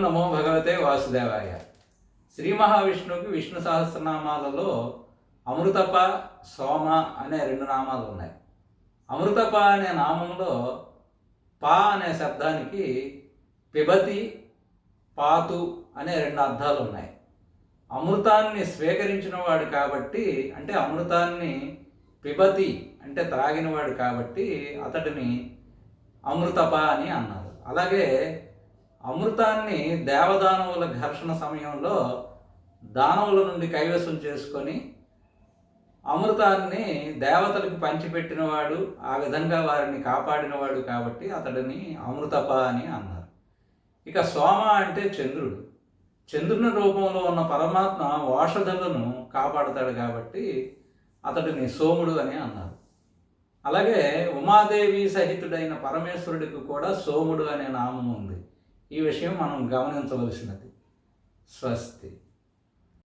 నమో భగవతే వాసుదేవాయ. శ్రీ మహావిష్ణువుకి విష్ణు సహస్రనామాలలో అమృతప, సోమ అనే 2 నామాలు ఉన్నాయి. అమృతప అనే నామంలో పా అనే శబ్దానికి పిబతి, పాతు అనే 2 అర్థాలు ఉన్నాయి. అమృతాన్ని స్వీకరించినవాడు కాబట్టి, అంటే అమృతాన్ని పిబతి అంటే త్రాగినవాడు కాబట్టి అతడిని అమృతప అని అన్నారు. అలాగే అమృతాన్ని దేవదానవుల ఘర్షణ సమయంలో దానవుల నుండి కైవసం చేసుకొని అమృతాన్ని దేవతలకు పంచిపెట్టినవాడు, ఆ విధంగా వారిని కాపాడినవాడు కాబట్టి అతడిని అమృతప అని అన్నారు. ఇక సోమ అంటే చంద్రుడు. చంద్రుని రూపంలో ఉన్న పరమాత్మ ఓషధులను కాపాడతాడు కాబట్టి అతడిని సోముడు అని అన్నారు. అలాగే ఉమాదేవి సహితుడైన పరమేశ్వరుడికి కూడా సోముడు అనే నామం ఉంది. ఈ విషయం మనం గమనించవలసినది. స్వస్తి.